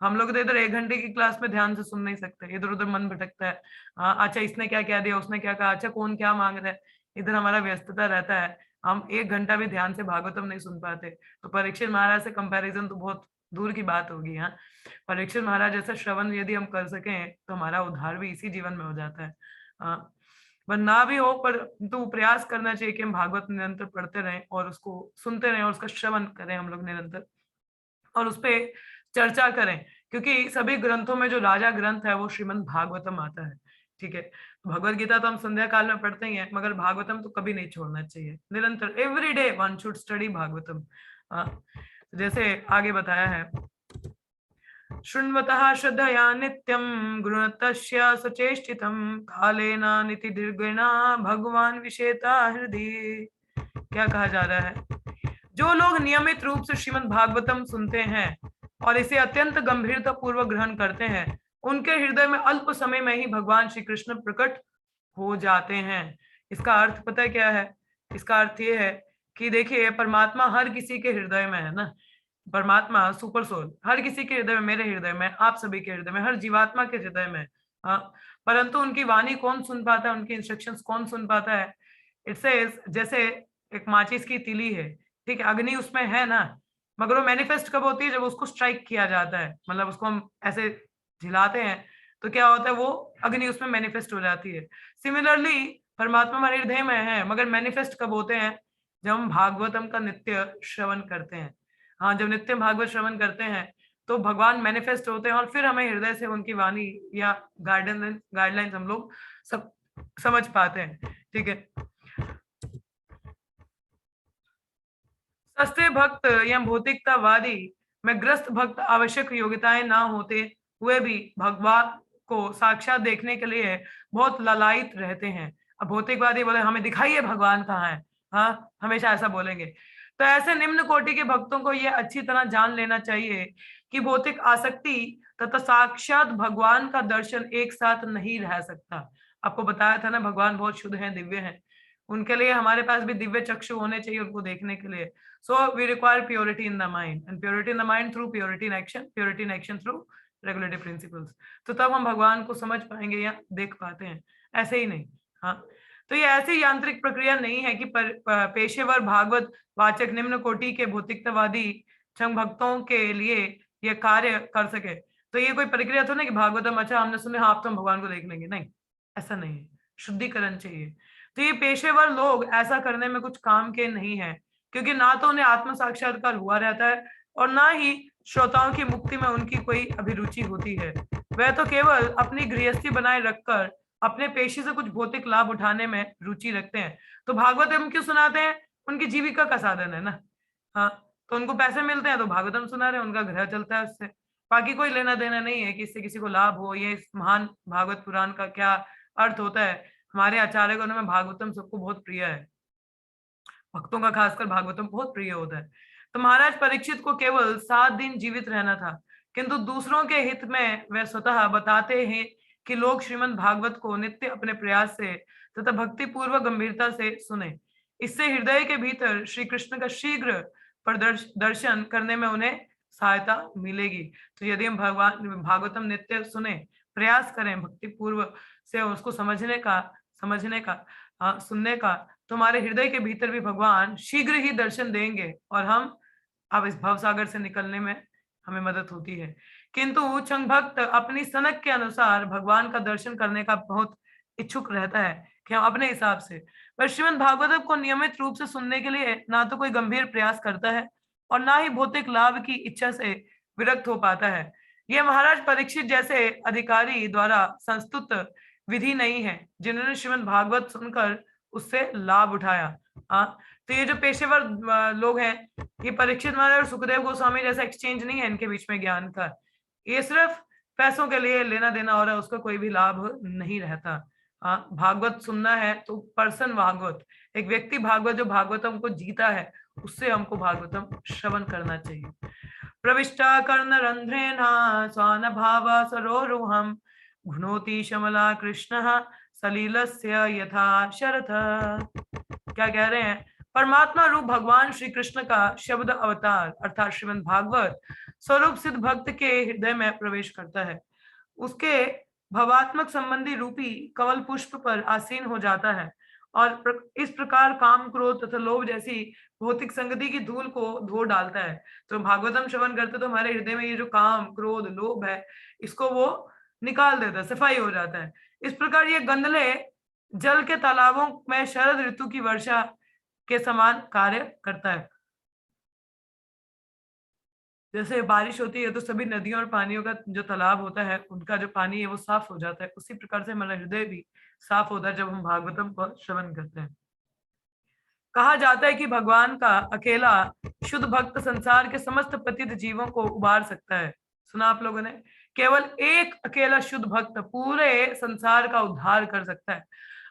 हम लोग तो इधर 1 घंटे की क्लास में ध्यान से सुन नहीं सकते, इधर उधर मन भटकता है। अच्छा इसने क्या क्या दिया, उसने क्या कहा, अच्छा कौन क्या मांग रहा है, इधर हमारा व्यस्तता रहता है। हम 1 घंटा भी ध्यान से भागवतम नहीं सुन पाते, तो परीक्षित महाराज से कंपैरिजन तो बहुत दूर की बात होगी। हाँ, परीक्षित महाराज जैसा श्रवण यदि हम कर सकें तो हमारा उद्धार भी इसी जीवन में हो जाता है। हाँ, पर ना भी हो, पर तो प्रयास करना चाहिए कि हम भागवत निरंतर पढ़ते रहें और उसको सुनते रहें और उसका श्रवण करें हम लोग निरंतर, और उस पे चर्चा करें, क्योंकि सभी ग्रंथों में जो राजा ग्रंथ है वो श्रीमद् भागवतम आता है। ठीक है, भगवत गीता तो हम संध्या काल में पढ़ते ही हैं, मगर भागवतम तो कभी नहीं छोड़ना चाहिए, निरंतर every day one should study Bhagavatam. जैसे आगे बताया है, शृण्वतः श्रद्धया नित्यं गृणतस्य सचेष्टितं कालेन नितिदीर्घेण भगवान विषेता हृदय। क्या कहा जा रहा है? जो लोग नियमित रूप से श्रीमद् भागवतम सुनते हैं और इसे अत्यंत गंभीरता पूर्वक ग्रहण करते हैं, उनके हृदय में अल्प समय में ही भगवान श्री कृष्ण प्रकट हो जाते हैं। इसका अर्थ पता है क्या है? इसका अर्थ ये है कि देखिए, परमात्मा हर किसी के हृदय में है ना, परमात्मा सुपर सोल हर किसी के हृदय में, मेरे हृदय में, आप सभी के हृदय में, हर जीवात्मा के हृदय में। हाँ, परंतु उनकी वाणी कौन सुन पाता है, उनकी इंस्ट्रक्शंस कौन सुन पाता है? इट सेज, जैसे एक माचिस की तीली है, ठीक है, अग्नि उसमें है ना, मगर वो मैनिफेस्ट कब होती है? जब उसको स्ट्राइक किया जाता है, मतलब उसको हम ऐसे झिलाते हैं तो क्या होता है, वो अग्नि उसमें मैनिफेस्ट हो जाती है। सिमिलरली परमात्मा हमारे हृदय में है, मगर मैनिफेस्ट कब होते हैं? जब हम भागवतम का नित्य श्रवण करते हैं। हाँ, जब नित्य भागवत श्रवण करते हैं तो भगवान मैनिफेस्ट होते हैं और फिर हमें हृदय से उनकी वाणी या गाइडलाइंस हम लोग सब समझ पाते हैं। ठीक है, सस्ते भक्त या भौतिकतावादी में ग्रस्त भक्त आवश्यक योग्यताएं ना होते हुए भी भगवान को साक्षात देखने के लिए बहुत ललायित रहते हैं। अब भौतिकवादी बोले हमें दिखाइए भगवान कहाँ है, हाँ, हमेशा ऐसा बोलेंगे। तो ऐसे निम्न कोटि के भक्तों को यह अच्छी तरह जान लेना चाहिए कि भौतिक आसक्ति तथा साक्षात भगवान का दर्शन एक साथ नहीं रह सकता। आपको बताया था ना, भगवान बहुत शुद्ध हैं, दिव्य हैं, उनके लिए हमारे पास भी दिव्य चक्षु होने चाहिए उनको देखने के लिए। So we require purity in the mind, and purity in the mind through purity in action through regulative principles. तो तब हम भगवान को समझ पाएंगे या देख पाते हैं, ऐसे ही नहीं। हाँ, तो ये ऐसी यांत्रिक प्रक्रिया नहीं है कि पेशेवर भागवत वाचक निम्न कोटि के भौतिकतावादी संघ भक्तों के लिए ये कार्य कर सके। तो ये कोई प्रक्रिया तो नहीं कि भागवतम अच्छा हमने सुने, हाँ, आप तो हम भगवान को देख लेंगे, नहीं, ऐसा नहीं है। शुद्धिकरण चाहिए। तो ये पेशेवर लोग ऐसा करने में कुछ काम के नहीं है, क्योंकि ना तो उन्हें आत्म साक्षात्कार हुआ रहता है और ना ही श्रोताओं की मुक्ति में उनकी कोई अभिरुचि होती है। वह तो केवल अपनी गृहस्थी बनाए रखकर अपने पेशे से कुछ भौतिक लाभ उठाने में रुचि रखते हैं। तो भागवतम क्यों सुनाते हैं? उनकी जीविका का साधन है ना। हाँ, तो उनको पैसे मिलते हैं तो भागवतम सुना रहे हैं, उनका घर चलता है उससे, बाकी कोई लेना देना नहीं है कि इससे किसी को लाभ हो। ये इस महान भागवत पुराण का क्या अर्थ होता है? हमारे आचार्यगणों में भागवतम सबको बहुत प्रिय है, भक्तों का खासकर भागवतम बहुत प्रिय होता है। तो महाराज परीक्षित को केवल 7 दिन जीवित रहना था, किंतु दूसरों के हित में वह स्वतः बताते हैं कि लोग श्रीमद् भागवत को नित्य अपने प्रयास से तथा भक्ति पूर्वक गंभीरता से सुने। इससे हृदय के भीतर श्री कृष्ण का शीघ्र दर्शन करने में उन्हें सहायता मिलेगी। तो यदि हम भगवान भागवतम नित्य सुने, प्रयास करें भक्ति पूर्व से उसको समझने का सुनने का, तो हमारे हृदय के भीतर भी भगवान शीघ्र ही दर्शन देंगे और हम अब इस भवसागर से निकलने में हमें मदद होती है। किंतु चंग भक्त अपनी सनक के अनुसार भगवान का दर्शन करने का बहुत इच्छुक रहता है कि हम अपने हिसाब से, पर श्रीमद् भागवतम को नियमित रूप से सुनने के लिए ना तो कोई गंभीर प्रयास करता है और ना ही भौतिक लाभ की इच्छा से विरक्त हो पाता है। यह महाराज परीक्षित जैसे अधिकारी द्वारा संस्तुत विधि नहीं है जिन्होंने श्रीमद् भागवत सुनकर उससे लाभ उठाया। तो ये जो पेशेवर लोग हैं, ये परीक्षित महाराज और सुखदेव गोस्वामी जैसा एक्सचेंज नहीं है इनके बीच में ज्ञान का, ये सिर्फ पैसों के लिए लेना देना हो रहा है, उसका कोई भी लाभ नहीं रहता। भागवत सुनना है तो पर्सन भागवत, एक व्यक्ति भागवत जो भागवतम को जीता है, उससे हमको भागवतम श्रवण करना चाहिए। प्रविष्टा कर्ण रंध्रेण स्वान भाव सरोरुहम घुनोति शमला कृष्ण सलीलस्य यथा शरथ। क्या कह रहे हैं? परमात्मा रूप भगवान श्री कृष्ण का शब्द अवतार अर्थात श्रीमद् भागवत स्वरूप सिद्ध भक्त के हृदय में प्रवेश करता है, उसके भवात्मक संबंधी रूपी कमल पुष्प पर आसीन हो जाता है और इस प्रकार काम, क्रोध तथा लोभ जैसी भौतिक संगति की धूल को धो डालता है। तो भागवतम श्रवण करते तो हमारे हृदय में ये जो काम, क्रोध, लोभ है, इसको वो निकाल देता है, सफाई हो जाता है। इस प्रकार ये गंधले जल के तालाबों में शरद ऋतु की वर्षा के समान कार्य करता है। जैसे बारिश होती है तो सभी नदियों और पानियों का जो तालाब होता है, उनका जो पानी है वो साफ हो जाता है, उसी प्रकार से हमारा हृदय भी साफ होता है जब हम भागवतम को श्रवण करते हैं। कहा जाता है कि भगवान का अकेला शुद्ध भक्त संसार के समस्त पतित जीवों को उबार सकता है। सुना आप लोगों ने? केवल एक अकेला शुद्ध भक्त पूरे संसार का उद्धार कर सकता है।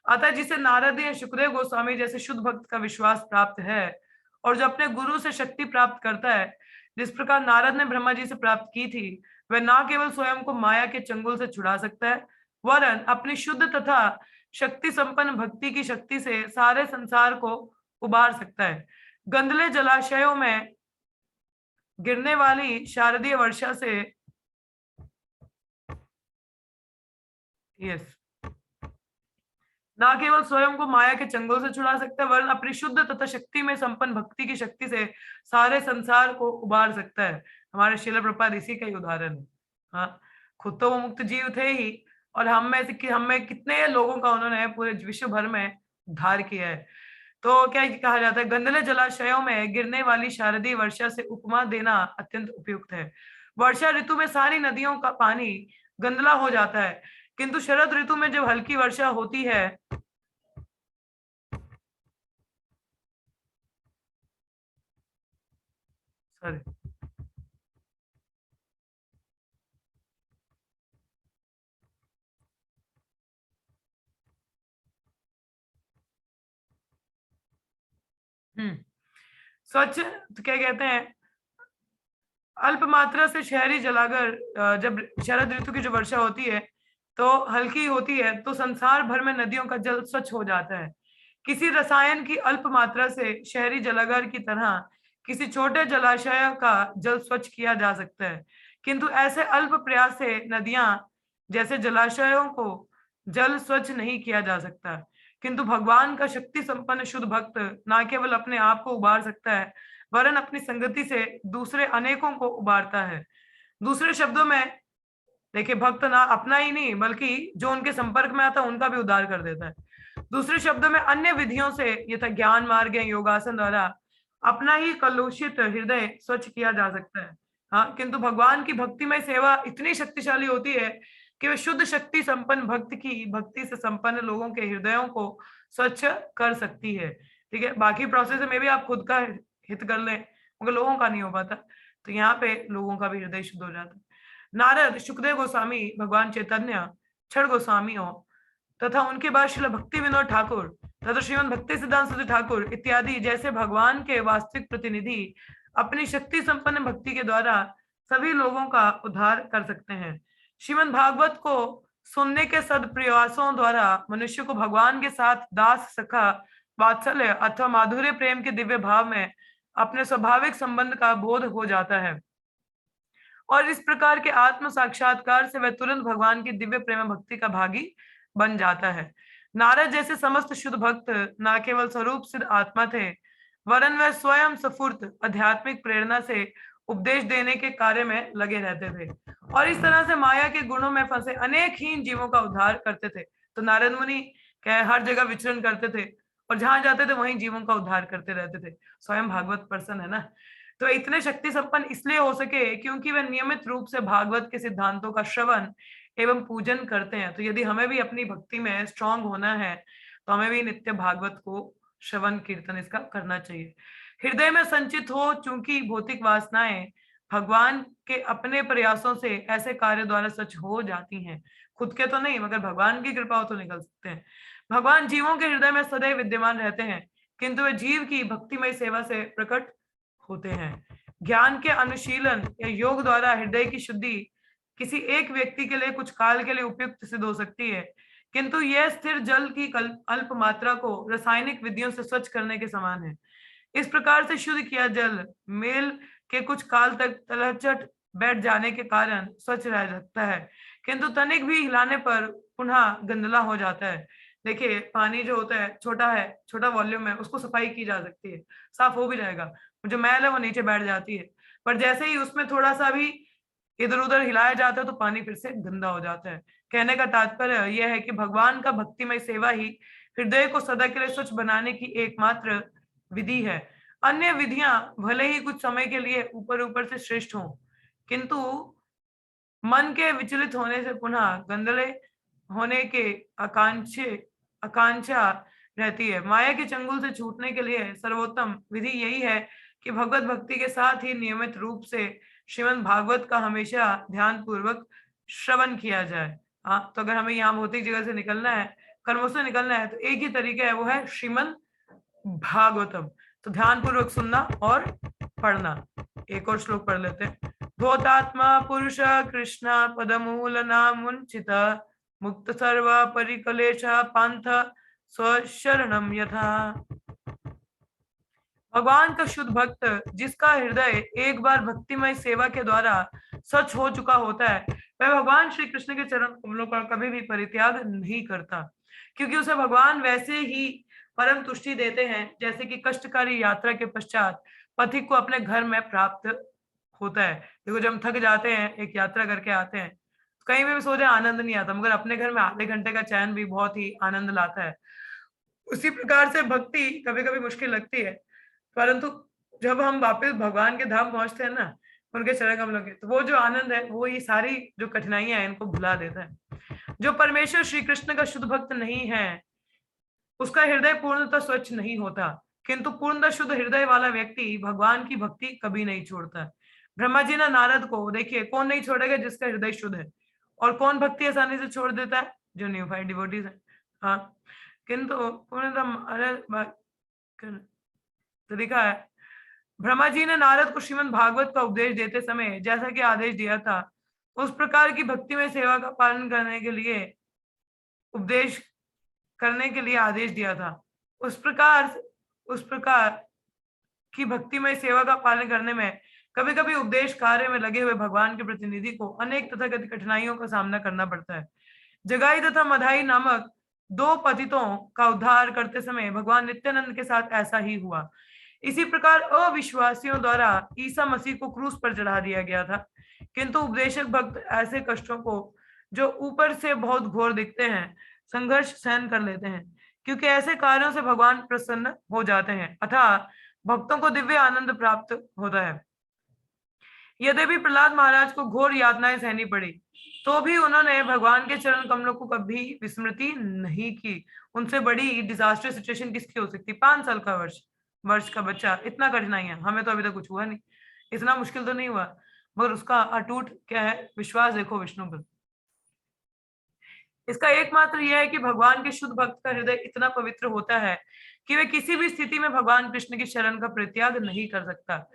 अतः जिसे नारद या शुकदेव गोस्वामी जैसे शुद्ध भक्त का विश्वास प्राप्त है और जो अपने गुरु से शक्ति प्राप्त करता है, जिस प्रकार नारद ने ब्रह्मा जी से प्राप्त की थी, वह न केवल स्वयं को माया के चंगुल से छुड़ा सकता है, वरन अपनी शुद्ध तथा शक्ति संपन्न भक्ति की शक्ति से सारे संसार को उबार सकता है। गंधले जलाशयों में गिरने वाली शारदीय वर्षा से न केवल स्वयं को माया के चंगुल से छुड़ा सकता है, वरन अपनी शुद्ध तथा शक्ति में संपन्न भक्ति की शक्ति से सारे संसार को उबार सकता है। हमारे श्रील प्रभुपाद इसी का ही उदाहरण है। हाँ, खुद तो वो मुक्त जीव थे ही, और हम में कितने लोगों का उन्होंने पूरे विश्व भर में उद्धार किया है। तो क्या कहा जाता है, गंधले जलाशयों में गिरने वाली शारदीय वर्षा से उपमा देना अत्यंत उपयुक्त है। वर्षा ऋतु में सारी नदियों का पानी गंदला हो जाता है, किंतु शरद ऋतु में जब हल्की वर्षा होती है स्वच्छ तो क्या कहते हैं, अल्प मात्रा से शहरी जलागर, जब शरद ऋतु की जो वर्षा होती है तो हल्की होती है, तो संसार भर में नदियों का जल स्वच्छ हो जाता है। किसी रसायन की अल्प मात्रा से शहरी जलागार की तरह किसी छोटे जलाशय का जल स्वच्छ किया जा सकता है, किंतु ऐसे अल्प प्रयास से नदियां जैसे जलाशयों को जल स्वच्छ नहीं किया जा सकता। किंतु भगवान का शक्ति संपन्न शुद्ध भक्त न केवल अपने आप को उबार सकता है, वरन अपनी संगति से दूसरे अनेकों को उबारता है। दूसरे शब्दों में देखिए, भक्त ना अपना ही नहीं बल्कि जो उनके संपर्क में आता है उनका भी उद्धार कर देता है। दूसरे शब्दों में अन्य विधियों से यथा ज्ञान मार्ग या योगासन द्वारा अपना ही कलुषित हृदय स्वच्छ किया जा सकता है। हाँ, किंतु भगवान की भक्तिमय सेवा इतनी शक्तिशाली होती है कि वे शुद्ध शक्ति संपन्न भक्त की भक्ति से संपन्न लोगों के हृदयों को स्वच्छ कर सकती है। ठीक है, बाकी प्रोसेस में भी आप खुद का हित कर लें, मगर लोगों का नहीं हो पाता, तो यहाँ पे लोगों का भी हृदय शुद्ध हो जाता है। नारद, शुकदेव गोस्वामी, भगवान चैतन्य, क्षण गोस्वामियों तथा उनके बाद श्रील भक्ति विनोद ठाकुर तथा श्रीमद भक्ति सिद्धांत सूर्य ठाकुर इत्यादि जैसे भगवान के वास्तविक प्रतिनिधि अपनी शक्ति संपन्न भक्ति के द्वारा सभी लोगों का उद्धार कर सकते हैं। श्रीमद भागवत को सुनने के सदप्रयासों द्वारा मनुष्य को भगवान के साथ दास, सखा, वात्सल्य अथवा माधुर्य प्रेम के दिव्य भाव में अपने स्वाभाविक संबंध का बोध हो जाता है, और इस प्रकार के आत्म साक्षात्कार से वह तुरंत भगवान की दिव्य प्रेम भक्ति का भागी बन जाता है। नारद जैसे समस्त शुद्ध भक्त न केवल स्वरूप सिद्ध आत्मा थे, वरन वह स्वयं स्फूर्त आध्यात्मिक प्रेरणा से उपदेश देने के कार्य में लगे रहते थे, और इस तरह से माया के गुणों में फंसे अनेक हीन जीवों का उद्धार करते थे। तो नारद मुनि हर जगह विचरण करते थे, और जहां जाते थे वहीं जीवों का उद्धार करते रहते थे। स्वयं भागवत पर्सन है ना, तो इतने शक्ति संपन्न इसलिए हो सके क्योंकि वे नियमित रूप से भागवत के सिद्धांतों का श्रवण एवं पूजन करते हैं। तो यदि हमें भी अपनी भक्ति में स्ट्रांग होना है तो हमें भी नित्य भागवत को श्रवण कीर्तन इसका करना चाहिए। हृदय में संचित हो चूंकि भौतिक वासनाएं भगवान के अपने प्रयासों से ऐसे कार्य द्वारा सच हो जाती हैं, खुद के तो नहीं मगर भगवान की कृपा हो तो निकल सकते हैं। भगवान जीवों के हृदय में सदैव विद्यमान रहते हैं, किंतु वे जीव की भक्तिमय सेवा से प्रकट होते हैं। ज्ञान के अनुशीलन या योग द्वारा हृदय की शुद्धि किसी एक व्यक्ति के लिए कुछ काल के लिए उपयुक्त सिद्ध हो सकती है, किंतु यह स्थिर जल की अल्प मात्रा को रासायनिक विधियों से स्वच्छ करने के समान है। इस प्रकार से शुद्ध किया जल मेल के कुछ काल तक तलछट बैठ जाने के कारण स्वच्छ रह सकता है, किंतु तनिक भी हिलाने पर पुनः गंदला हो जाता है। देखिए पानी जो होता है छोटा वॉल्यूम है, उसको सफाई की जा सकती है, साफ हो भी जाएगा, जो मैल है वो नीचे बैठ जाती है। पर जैसे ही उसमें थोड़ा सा भी इधर उधर हिलाया जाता है तो पानी फिर से गंदा हो जाता है। कहने का तात्पर्य यह है कि भगवान का भक्तिमय सेवा ही हृदय को सदा के लिए स्वच्छ बनाने की एकमात्र विधि है। अन्य विधियां भले ही कुछ समय के लिए ऊपर ऊपर से श्रेष्ठ हों, किंतु मन के विचलित होने से पुनः गंदले होने के आकांक्षा रहती है। माया के चंगुल से छूटने के लिए सर्वोत्तम विधि यही है कि भगवत भक्ति के साथ ही नियमित रूप से श्रीमद् भागवत का हमेशा ध्यान पूर्वक श्रवण किया जाए। हाँ, तो अगर हमें यहाँ भौतिक जगह से निकलना है, कर्मों से निकलना है, तो एक ही तरीका है, वो है श्रीमद् भागवतम। तो ध्यान पूर्वक सुनना और पढ़ना। एक और श्लोक पढ़ लेते हैं। भूतात्मा पुरुष कृष्ण पदमूल नामुंचित मुक्त सर्व परिकलेश पांथ स्वशरणम यथा। भगवान का शुद्ध भक्त जिसका हृदय एक बार भक्तिमय सेवा के द्वारा सच हो चुका होता है, वह भगवान श्री कृष्ण के चरण कमलों का कभी भी परित्याग नहीं करता, क्योंकि उसे भगवान वैसे ही परम तुष्टि देते हैं जैसे कि कष्टकारी यात्रा के पश्चात पथिक को अपने घर में प्राप्त होता है। देखो जब हम थक जाते हैं, एक यात्रा करके आते हैं, कहीं भी सो जाए आनंद नहीं आता, मगर अपने घर में आधे घंटे का चैन भी बहुत ही आनंद लाता है। उसी प्रकार से भक्ति कभी कभी मुश्किल लगती है, परंतु जब हम वापस भगवान के धाम पहुंचते हैं ना, उनके चरण कमलों के, तो वो जो आनंद है वो ये सारी जो कठिनाइयां हैं इनको भुला देता है। जो परमेश्वर श्री कृष्ण का शुद्ध भक्त नहीं है, उसका हृदय पूर्णतः स्वच्छ नहीं होता, किंतु पूर्णतः शुद्ध हृदय वाला व्यक्ति भगवान की भक्ति कभी नहीं छोड़ता। ब्रह्मा जी ने नारद को, देखिए कौन नहीं छोड़ेगा, जिसका हृदय शुद्ध है। और कौन भक्ति आसानी से छोड़ देता है? जो न्यूफाइड डिवोटीज है। हाँ, किंतु पूर्णतः लिखा है, ब्रह्मा जी ने नारद को श्रीमद् भागवत का उपदेश देते समय जैसा कि आदेश दिया था, उस प्रकार की भक्ति में सेवा का पालन करने के लिए उपदेश करने के लिए आदेश दिया था। उस प्रकार की भक्तिमय सेवा का पालन करने में कभी कभी उपदेश कार्य में लगे हुए भगवान के प्रतिनिधि को अनेक तथाकथित कठिनाइयों का सामना करना पड़ता है। जगाई तथा मधाई नामक दो पतितों का उद्धार करते समय भगवान नित्यानंद के साथ ऐसा ही हुआ। इसी प्रकार अविश्वासियों द्वारा ईसा मसीह को क्रूस पर चढ़ा दिया गया था, किंतु उपदेशक भक्त ऐसे कष्टों को, जो ऊपर से बहुत घोर दिखते हैं, संघर्ष सहन कर लेते हैं, क्योंकि ऐसे कार्यों से भगवान प्रसन्न हो जाते हैं, अतः भक्तों को दिव्य आनंद प्राप्त होता है। यद्यपि प्रहलाद महाराज को घोर यातनाएं सहनी पड़ी, तो भी उन्होंने भगवान के चरण कमलों को कभी विस्मृति नहीं की। उनसे बड़ी डिजास्टर सिचुएशन किसकी हो सकती? 5 साल का वर्ष का बच्चा, इतना कठिनाइयां, हमें तो अभी तक कुछ हुआ नहीं, इतना मुश्किल तो नहीं हुआ, मगर उसका अटूट क्या है? विश्वास देखो विष्णु पर। इसका एकमात्र यह है कि भगवान के शुद्ध भक्त का हृदय इतना पवित्र होता है कि वे किसी भी स्थिति में भगवान कृष्ण की शरण का परित्याग नहीं कर सकता।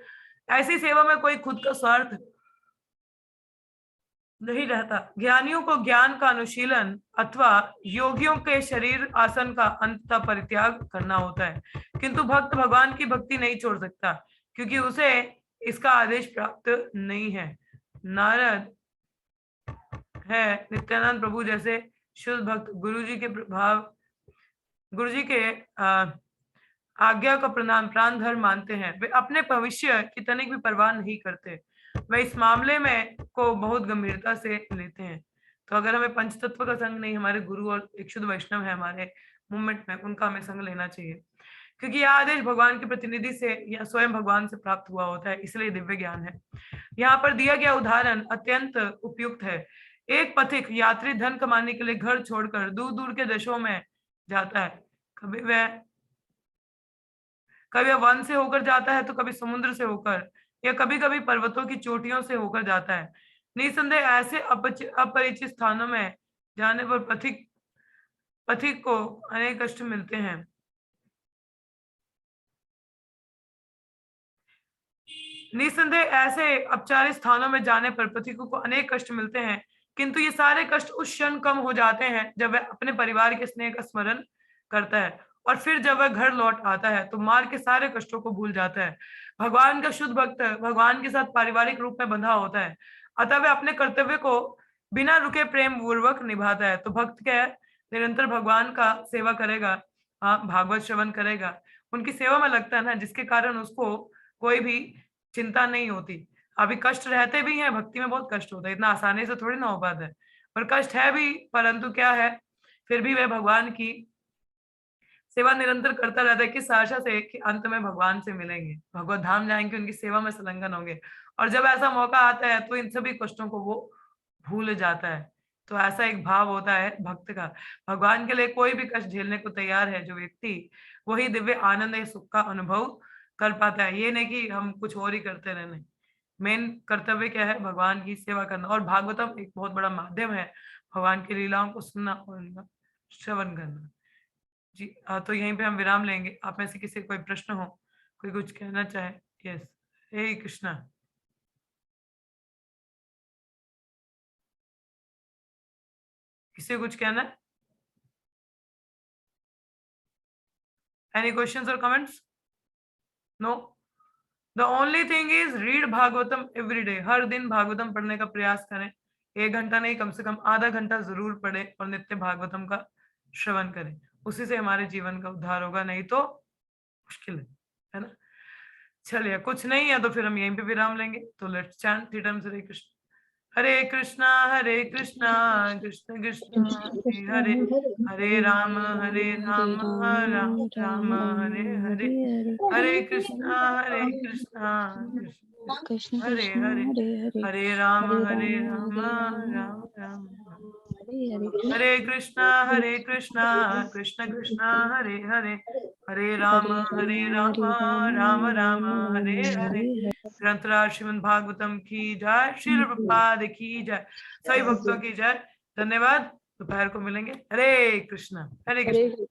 ऐसी सेवा में कोई खुद का स्वार्थ नहीं रहता। ज्ञानियों को ज्ञान का अनुशीलन अथवा योगियों के शरीर आसन का अंततः परित्याग करना होता है, किंतु भक्त भगवान की भक्ति नहीं छोड़ सकता, क्योंकि उसे इसका आदेश प्राप्त नहीं है। नारद है नित्यानंद प्रभु जैसे शुद्ध भक्त गुरु जी के आज्ञा का प्राण धर्म मानते हैं। वे अपने भविष्य की तनिक भी परवाह नहीं करते, वे इस मामले में को बहुत गंभीरता से लेते हैं। तो अगर हमें पंचतत्व का संग नहीं, हमारे गुरु और एक शुद्ध वैष्णव है हमारे मूवमेंट में, उनका हमें संग लेना चाहिए, क्योंकि यह आदेश भगवान के प्रतिनिधि से या स्वयं भगवान से प्राप्त हुआ होता है, इसलिए दिव्य ज्ञान है। यहाँ पर दिया गया उदाहरण अत्यंत उपयुक्त है। एक पथिक यात्री धन कमाने के लिए घर छोड़कर दूर दूर के देशों में जाता है। कभी वह वन से होकर जाता है, तो कभी समुद्र से होकर, या कभी कभी पर्वतों की चोटियों से होकर जाता है। निसंदेह ऐसे अपरिचित स्थानों में जाने पर पथिक को अनेक कष्ट मिलते हैं। निसंदेह ऐसे अपचारित स्थानों में जाने पर पथिकों को अनेक कष्ट मिलते हैं, किंतु ये सारे कष्ट उस क्षण कम हो जाते हैं जब वह अपने परिवार के स्नेह का स्मरण करता है, और फिर जब वह घर लौट आता है तो मार्ग के सारे कष्टों को भूल जाता है। भगवान का शुद्ध भक्त भगवान के साथ पारिवारिक रूप में बंधा होता है, अतः वह अपने कर्तव्य को बिना रुके प्रेम पूर्वक निभाता है। तो भक्त क्या है? निरंतर भगवान का सेवा करेगा, भागवत श्रवण करेगा, उनकी सेवा में लगता है ना, जिसके कारण उसको कोई भी चिंता नहीं होती। अभी कष्ट रहते भी हैं, भक्ति में बहुत कष्ट होता है, इतना आसानी से थोड़ी ना हो पाता है, पर कष्ट है भी, परंतु क्या है, फिर भी वह भगवान की सेवा निरंतर करता रहता है, किस आशा से कि अंत में भगवान से मिलेंगे, भगवत धाम जाएंगे, उनकी सेवा में संलग्न होंगे। और जब ऐसा मौका आता है तो इन सभी कष्टों को वो भूल जाता है। तो ऐसा एक भाव होता है भक्त का, भगवान के लिए कोई भी कष्ट झेलने को तैयार है जो व्यक्ति, वही दिव्य आनंद या सुख का अनुभव कर पाता है। ये नहीं कि हम कुछ और ही करते रहने, मेन कर्तव्य क्या है, भगवान की सेवा करना। और भागवतम एक बहुत बड़ा माध्यम है भगवान की लीलाओं को सुनना और उनका श्रवण करना। जी, तो यहीं पे हम विराम लेंगे। आप में से किसी को कोई प्रश्न हो, कोई कुछ कहना चाहे? यस, हे कृष्णा। किसी को कुछ कहना है? एनी क्वेश्चंस और comments? No. The only thing is read Bhagavatam every day. हर दिन भागवतम पढ़ने का प्रयास करें, 1 घंटा नहीं, कम से कम आधा घंटा जरूर पढ़े और नित्य भागवतम का श्रवण करें। उसी से हमारे जीवन का उद्धार होगा, नहीं तो मुश्किल है ना। चलिए, कुछ नहीं है तो फिर हम यहीं पे विराम लेंगे। तो लेट्स चैंट थ्री टाइम्स हरे कृष्ण हरे कृष्णा कृष्ण कृष्ण हरे हरे, हरे राम राम राम हरे हरे, हरे कृष्णा कृष्ण कृष्ण हरे हरे, हरे राम राम राम हरे कृष्णा कृष्ण कृष्ण हरे हरे, हरे राम राम राम हरे हरे। ग्रंथराज श्रीमद् भागवतम की जय, श्रील प्रभुपाद की जय, सभी भक्तों की जय। धन्यवाद, दोपहर को मिलेंगे। हरे कृष्णा हरे कृष्ण।